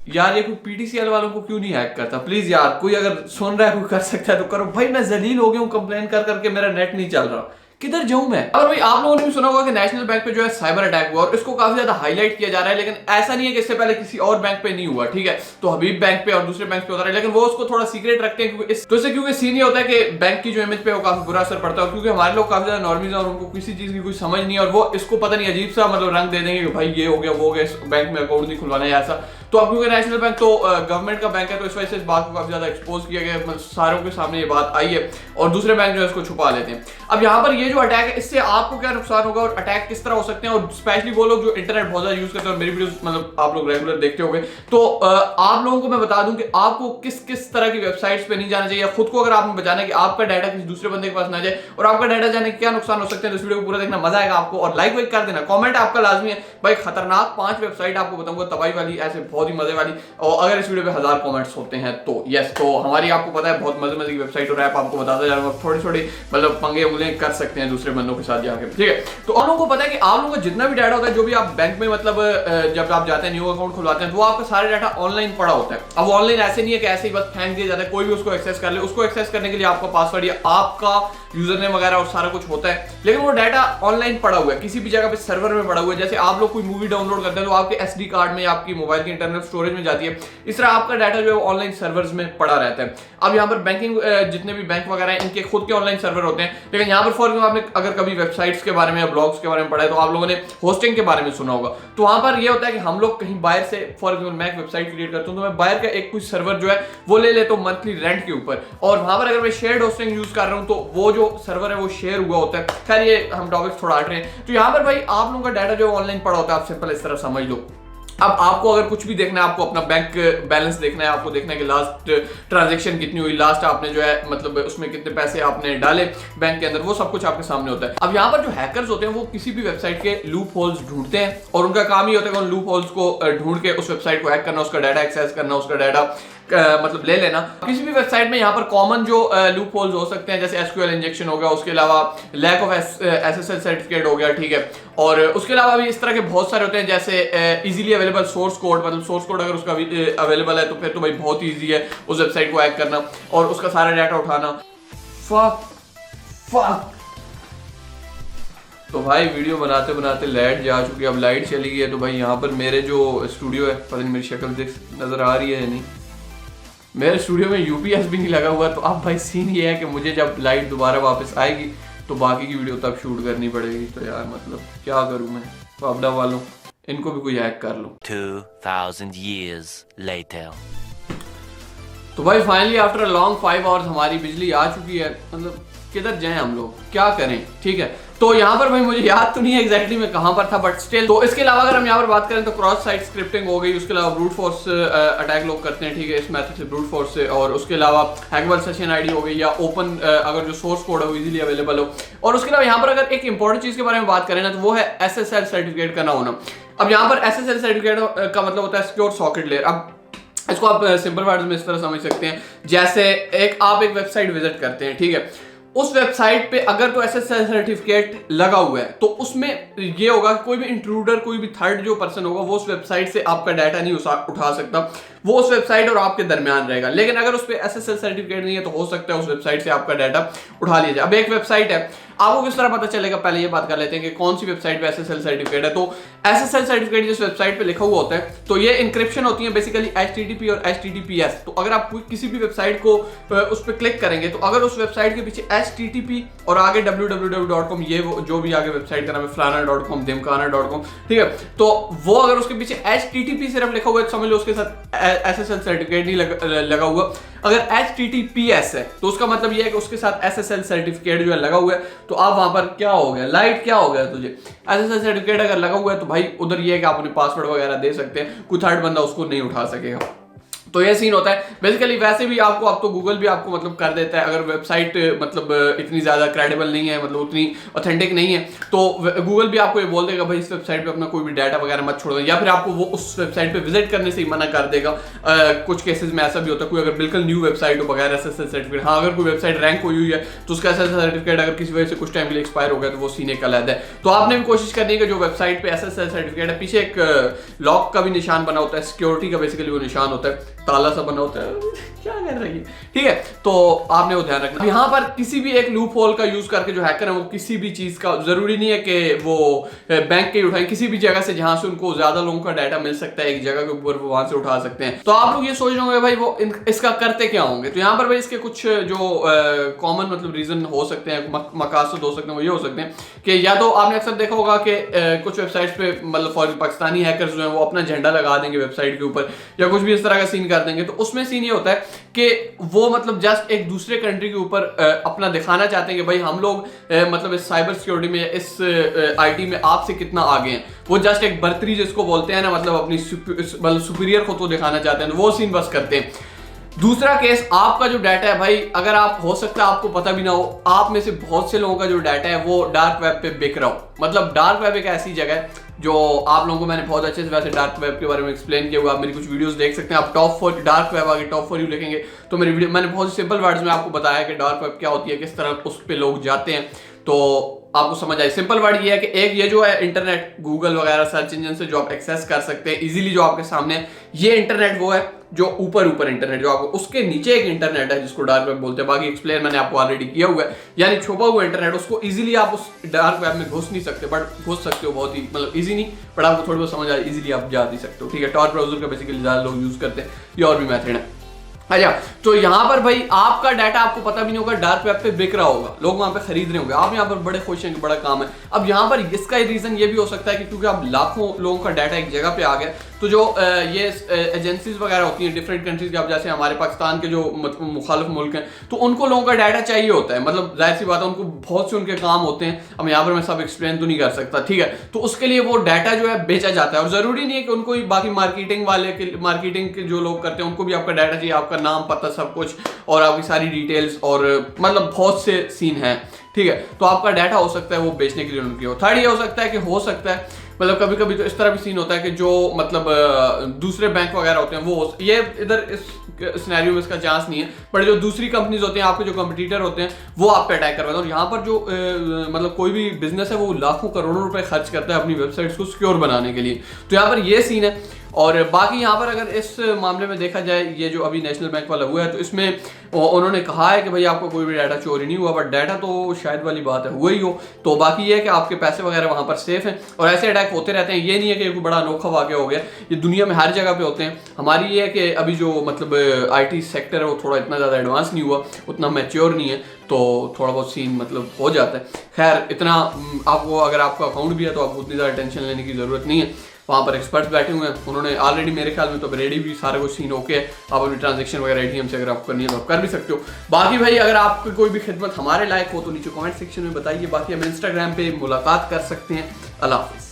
यार ये कोई पीटीसीएल वालों को क्यों नहीं हैक करता? प्लीज यार, कोई अगर सुन रहा है, कोई कर सकता है तो करो भाई। मैं जलील हो गया हूँ कंप्लेन कर करके, मेरा नेट नहीं चल रहा, किधर जाऊं मैं? और भाई आप लोगों ने भी सुना होगा कि नेशनल बैंक पे जो है साइबर अटैक हुआ और इसको काफी ज्यादा हाईलाइट किया जा रहा है, लेकिन ऐसा नहीं है कि इससे पहले किसी और बैंक पे नहीं हुआ, ठीक है? तो हबीब बैंक पे और दूसरे बैंक पे होता है, लेकिन वो उसको थोड़ा सीक्रेट रखते हैं क्योंकि तो इससे क्योंकि सीन ये होता है कि बैंक की जो इमेज पे वो काफी बुरा असर पड़ता है, क्योंकि हमारे लोग काफी ज्यादा नॉर्मल और उनको किसी चीज की कोई समझ नहीं है और वो इसको पता नहीं अजीब सा मतलब रंग दे देंगे कि भाई ये हो गया वो हो गया, इस बैंक में अकाउंट नहीं खुलवाना है ऐसा। तो अब क्योंकि नेशनल बैंक तो गवर्नमेंट का बैंक है तो इस वजह से इस बात को काफी ज्यादा एक्सपोज किया गया, मतलब सारों के सामने ये बात आई है और दूसरे बैंक जो है इसको छुपा लेते हैं। अब यहाँ पर ये जो अटैक है इससे आपको क्या नुकसान होगा और अटैक किस तरह हो सकते हैं, और स्पेशली वो लोग जो इंटरनेट बहुत ज्यादा यूज करते हैं और मेरी वीडियोस मतलब आप लोग रेगुलर देखते होंगे, तो आप लोगों को मैं बता दूं कि आपको किस किस तरह की वेबसाइट्स पे नहीं जाना चाहिए। खुद को अगर आपने बचाना है कि आपका डाटा किसी दूसरे बंदे के पास ना जाए और आपका डाटा जाने के क्या नुकसान हो सकते हैं, तो इस वीडियो को पूरा देखना, मजा आएगा आपको। और लाइक वाइक कर देना, कमेंट आपका लाजमी है भाई। खतरनाक 5 वेबसाइट आपको बताऊंगा तबाही वाली, ऐसे बहुत ही मजे वाली, और अगर इस वीडियो पे 1000 कमेंट्स होते हैं तो यस। तो हमारी आपको पता है बहुत मजे मजे की वेबसाइट और ऐप आपको बताता जा रहा हूं, थोड़ी थोड़ी मतलब पंगे उंगले कर सकते हैं दूसरे बंदों के साथ जाके, ठीक है? तो आप लोगों को पता है कि आप लोगों का जितना भी डाटा होता है, जो भी आप बैंक में मतलब जब आप जाते हैं न्यू अकाउंट खुलवाते हैं, तो वो आपका सारा डाटा ऑनलाइन पड़ा होता है। अब ऑनलाइन ऐसे नहीं है कि ऐसे ही बस फेंक दिया जाता है, कोई भी उसको एक्सेस कर ले। उसको एक्सेस करने के लिए आपका पासवर्ड या आपका यूजर नेम वगैरह और सारा कुछ होता है, लेकिन वो डाटा ऑनलाइन पड़ा हुआ है, किसी भी जगह पे सर्वर में पड़ा हुआ है। जैसे आप लोग कोई मूवी डाउनलोड करते हैं तो आपके एसडी कार्ड में, आपकी मोबाइल की इंटरनल स्टोरेज में जाती है, इस तरह आपका डाटा जो है ऑनलाइन सर्वर्स में पड़ा रहता है। अब यहाँ पर बैंकिंग जितने भी बैंक वगैरह हैं इनके खुद के ऑनलाइन सर्वर होते हैं, लेकिन यहाँ पर फॉर एग्जाम्पल आपने अगर कभी वेबसाइट्स के बारे में या ब्लॉग्स के बारे में पढ़ा है तो आप लोगों ने होस्टिंग के बारे में सुना होगा। तो वहां पर यह होता है कि हम लोग कहीं बाहर से, फॉर एग्जाम्पल मैं एक वेबसाइट क्रिएट करता हूँ तो मैं बाहर का एक कुछ सर्वर जो है वो ले लेता हूँ मंथली रेंट के ऊपर, और वहां पर अगर मैं शेयर्ड होस्टिंग यूज कर रहा हूँ तो वो जो सर्वर है वो शेयर हुआ होता है। खैर ये हम टॉपिक थोड़ा हट रहे हैं। तो यहाँ पर भाई आप लोगों का डाटा जो ऑनलाइन पड़ा होता है, आप सिंपल इस तरह समझ लो। अब आपको अगर कुछ भी देखना है, आपको अपना बैंक बैलेंस देखना है, आपको देखना है कि लास्ट ट्रांजैक्शन कितनी हुई, लास्ट आपने जो है मतलब उसमें कितने पैसे आपने डाले बैंक के अंदर, वो सब कुछ आपके सामने होता है। अब यहाँ पर जो हैकर्स होते हैं वो किसी भी वेबसाइट के लूप होल्स ढूंढते हैं और उनका काम ही होता है कि उन लूप होल्स को ढूंढ के उस वेबसाइट को हैक करना, उसका डाटा एक्सेस करना, उसका डाटा मतलब ले लेना। किसी भी वेबसाइट में यहाँ पर कॉमन जो लूप होल्स हो सकते हैं जैसे एसक्यूएल इंजेक्शन हो गया, उसके अलावा लैक ऑफ एसएसएल सर्टिफिकेट हो गया, ठीक है? और उसके अलावा भी इस तरह के बहुत सारे होते हैं जैसे इजीली अवेलेबल सोर्स कोड, मतलब सोर्स कोड अगर उसका अवेलेबल है तो फिर तो भाई बहुत ईजी है उस वेबसाइट को हैक करना और उसका सारा डाटा उठाना। फक तो भाई वीडियो बनाते बनाते लाइट जा चुकी है, अब लाइट चली गई है तो भाई यहाँ पर मेरे जो स्टूडियो है, पता नहीं मेरी शक्ल देख नजर आ रही है या नहीं, मेरे स्टूडियो में यूपीएस भी नहीं लगा हुआ। तो अब भाई सीन ये है कि मुझे जब लाइट दोबारा वापस आएगी तो बाकी की वीडियो तब शूट करनी पड़ेगी। तो यार मतलब क्या करूं मैं, पापड़ा वालों इनको भी कोई हैक कर लो। 2000 years later. तो भाई फाइनली आफ्टर लॉन्ग 5 आवर्स हमारी बिजली आ चुकी है। मतलब किधर जाएं हम लोग, क्या करें, ठीक है? तो यहाँ पर भाई मुझे याद तो नहीं है एग्जैक्टली मैं कहाँ पर था, बट स्टिल। तो इसके अलावा अगर हम यहाँ पर बात करें तो क्रॉस साइट स्क्रिप्टिंग हो गई, उसके अलावा ब्रूट फोर्स अटैक लोग करते हैं, ठीक है, इस मेथड से ब्रूट फोर्स से, और उसके अलावा हैकेबल सेशन आईडी हो गई या ओपन अगर जो सोर्स कोड है वो इजीली अवेलेबल हो। और उसके अलावा यहाँ पर अगर एक इंपॉर्टेंट चीज के बारे में बात करें ना तो वो है एसएसएल सर्टिफिकेट का ना होना। अब यहाँ पर एसएसएल सर्टिफिकेट का मतलब होता है सिक्योर सॉकेट लेयर। अब इसको आप सिंपल वर्ड्स में इस तरह समझ सकते हैं जैसे आप एक वेबसाइट विजिट करते हैं, ठीक है? उस वेबसाइट पे अगर तो एसएसएल सर्टिफिकेट लगा हुआ है तो उसमें ये होगा कोई भी इंट्रूडर, कोई भी थर्ड जो पर्सन होगा वो उस वेबसाइट से आपका डाटा नहीं उठा सकता, वो उस वेबसाइट और आपके दरमियान रहेगा। लेकिन अगर उस पर एसएसएल सर्टिफिकेट नहीं है तो हो सकता है उस वेबसाइट से आपका डाटा उठा लिया जाए। अब एक वेबसाइट है, आपको किस तरह पता चलेगा, पहले ये बात कर लेते हैं कि कौन सी वेबसाइट पे एसएसएल सर्टिफिकेट है। तो एसएसएल सर्टिफिकेट जिस वेबसाइट पे लिखा हुआ होता है तो ये इंक्रिप्शन होती है बेसिकली एचटीटीपी और एचटीटीपीएस। तो अगर आप किसी भी वेबसाइट को उस पर क्लिक करेंगे तो अगर उस वेबसाइट के पीछे एचटीटीपी और आगे www.com, ये जो भी आगे वेबसाइट का नाम है फलाना.com, dimkana.com, ठीक है, तो वो अगर उसके पीछे एचटीटीपी सिर्फ लिखा हुआ है तो समझ लो उसके साथ एसएसएल सर्टिफिकेट नहीं लगा हुआ। अगर एचटीटीपीएस है तो उसका मतलब ये है कि उसके साथ एसएसएल सर्टिफिकेट जो है लगा हुआ है। तो आप वहां पर क्या हो गया, लाइट क्या हो गया तुझे, एसएसएल सर्टिफिकेट अगर लगा हुआ है तो भाई उधर ये है कि आप अपने पासवर्ड वगैरह दे सकते हैं, कोई थर्ड बंदा उसको नहीं उठा सकेगा। तो ये सीन होता है बेसिकली। वैसे भी आपको अब तो गूगल भी आपको मतलब कर देता है, अगर वेबसाइट मतलब इतनी ज़्यादा क्रेडिबल नहीं है, मतलब उतनी ऑथेंटिक नहीं है, तो गूगल भी आपको ये बोल देगा भाई इस वेबसाइट पे अपना कोई भी डाटा वगैरह मत छोड़ो, या फिर आपको वो उस वेबसाइट पे विजिट करने से ही मना कर देगा। कुछ केसेस में ऐसा भी होता है, कोई अगर बिल्कुल न्यू वेबसाइट हो बगैर SSL सर्टिफिकेट, हाँ अगर कोई वेबसाइट रैंक हुई है तो उसका SSL सर्टिफिकेट अगर किसी वजह से कुछ टाइम के लिए एक्सपायर हो गया तो वो सीन एक अलग है। तो आपने भी कोशिश करनी है कि जो वेबसाइट पे SSL सर्टिफिकेट है पीछे एक लॉक का भी निशान बना होता है, सिक्योरिटी का बेसिकली वो निशान होता है, ताला सा बना होता है, क्या कर रही है, ठीक है। तो आपने वो ध्यान रखना। यहाँ पर किसी भी एक लूप होल का यूज करके जो हैकर है वो किसी भी चीज का, जरूरी नहीं है कि वो बैंक के उठाएं, किसी भी जगह से जहां से उनको ज्यादा लोगों का डाटा मिल सकता है एक जगह के ऊपर, वो वहां से उठा सकते हैं। तो आप लोग ये सोच रहे होंगे भाई वो इसका करते क्या होंगे। तो यहाँ पर भाई इसके कुछ जो कॉमन मतलब रीजन हो सकते हैं, मकासद हो सकते हैं, वो ये हो सकते हैं कि या तो आपने अक्सर देखा होगा कि कुछ वेबसाइट्स पे मतलब फॉर पाकिस्तानी हैकर्स जो है वो अपना झंडा लगा देंगे वेबसाइट के ऊपर, या कुछ भी इस तरह का सीन कर देंगे। तो उसमें सीन ये होता है कि वो मतलब जस्ट एक दूसरे कंट्री के ऊपर अपना दिखाना चाहते हैं कि भाई हम लोग मतलब इस साइबर सिक्योरिटी में, इस IT में आपसे कितना आगे हैं। वो जस्ट एक बर्तरी जिसको बोलते हैं ना, मतलब अपनी मतलब सुपीरियर खुद को दिखाना चाहते हैं, वो सीन बस करते हैं। दूसरा केस, आपका जो डाटा है भाई, अगर आप हो सकता है आपको पता भी ना हो, आप में से बहुत से लोगों का जो डाटा है वो डार्क वेब पे बिक रहा हो। मतलब डार्क वेब एक ऐसी जगह है जो आप लोगों को मैंने बहुत अच्छे से वैसे डार्क वेब के बारे में एक्सप्लेन किया हुआ, आप मेरी कुछ वीडियोस देख सकते हैं। आप टॉप 4 डार्क वेब आगे टॉप 4 यू लिखेंगे तो मेरी वीडियो, मैंने बहुत सिंपल वर्ड्स में आपको बताया कि डार्क वेब क्या होती है, किस तरह उस पर लोग जाते हैं, तो आपको समझ आए। सिंपल वर्ड ये है कि एक ये जो है इंटरनेट, गूगल वगैरह सर्च इंजन से जो आप एक्सेस कर सकते हैं इजीली, जो आपके सामने है, ये इंटरनेट वो है जो ऊपर इंटरनेट, जो आपको उसके नीचे एक इंटरनेट है जिसको डार्क वेब बोलते हैं। बाकी एक्सप्लेन मैंने आपको ऑलरेडी किया हुआ है, यानी छुपा हुआ इंटरनेट, उसको इजीली आप उस डार्क वेब में घुस नहीं सकते, बट घुस सकते हो, बहुत ही मतलब इजी नहीं, बट आपको थोड़ी बहुत समझ आ इजीली आप जा नहीं सकते हो, ठीक है। टॉर ब्राउजर का बेसिकली ज्यादा लोग यूज करते हैं, ये और भी मेथड है। अच्छा, तो यहाँ पर भाई आपका डाटा आपको पता भी नहीं होगा, डार्क वेब पे बिक रहा होगा, लोग वहां पे खरीद रहे होंगे, आप यहाँ पर बड़े खुश हैं कि बड़ा काम है। अब यहाँ पर इसका रीजन ये भी हो सकता है कि क्योंकि आप लाखों लोगों का डाटा एक जगह पे आ गया, तो जो ये एजेंसीज वगैरह होती हैं डिफरेंट कंट्रीज के, अब जैसे हमारे पाकिस्तान के जो मतलब मुखालिफ मुल्क हैं, तो उनको लोगों का डाटा चाहिए होता है, मतलब जाहिर सी बात है उनको बहुत से उनके काम होते हैं। अब यहाँ पर मैं सब एक्सप्लेन तो नहीं कर सकता, ठीक है। तो उसके लिए वो डाटा जो है बेचा जाता है, और जरूरी नहीं है कि उनको ही, बाकी मार्केटिंग वाले के, मार्केटिंग के जो लोग करते हैं उनको भी आपका डाटा चाहिए, आपका नाम पता सब कुछ और आपकी सारी डिटेल्स, और मतलब बहुत से सीन हैं, ठीक है। तो आपका डाटा हो सकता है वो बेचने के लिए उनकी हो। थर्ड ये हो सकता है कि हो सकता है मतलब कभी कभी तो इस तरह भी सीन होता है कि जो मतलब दूसरे बैंक वगैरह होते हैं वो, ये इधर इस सिनेरियो में इसका चांस नहीं है, बट जो दूसरी कंपनीज होती हैं, आपके जो कंपटीटर होते हैं, वो आप पे अटैक करवाते हैं। और यहाँ पर जो मतलब कोई भी बिजनेस है वो लाखों करोड़ों रुपए खर्च करता है अपनी वेबसाइट्स को सिक्योर बनाने के लिए, तो यहाँ पर ये सीन है। और बाकी यहाँ पर अगर इस मामले में देखा जाए, ये जो अभी नेशनल बैंक वाला हुआ है, तो इसमें उन्होंने कहा है कि भाई आपको कोई भी डाटा चोरी नहीं हुआ, बट डाटा तो शायद वाली बात है हुआ ही हो। तो बाकी ये है कि आपके पैसे वगैरह वहाँ पर सेफ हैं, और ऐसे अटैक होते रहते हैं। ये नहीं है कि कोई बड़ा अनोखा वाक़या हो गया, ये दुनिया में हर जगह पे होते हैं। हमारी ये है कि अभी जो मतलब IT सेक्टर है वो थोड़ा इतना ज़्यादा एडवांस नहीं हुआ, उतना मैच्योर नहीं है, तो थोड़ा बहुत सीन मतलब हो जाता है। खैर, इतना आपको, अगर आपका अकाउंट भी है तो आपको उतनी ज़्यादा टेंशन लेने की ज़रूरत नहीं है। वहाँ पर एक्सपर्ट्स बैठे हुए हैं, उन्होंने ऑलरेडी मेरे ख्याल में तो रेडी भी सारा कुछ सीन ओके है। आप अपनी ट्रांजैक्शन वगैरह ATM से अगर आप करनी है तो आप कर भी सकते हो। बाकी भाई अगर आपकी कोई भी खिदमत हमारे लायक हो तो नीचे कमेंट सेक्शन में बताइए। बाकी हम इंस्टाग्राम पे मुलाकात कर सकते हैं। अल्लाह हाफिज़।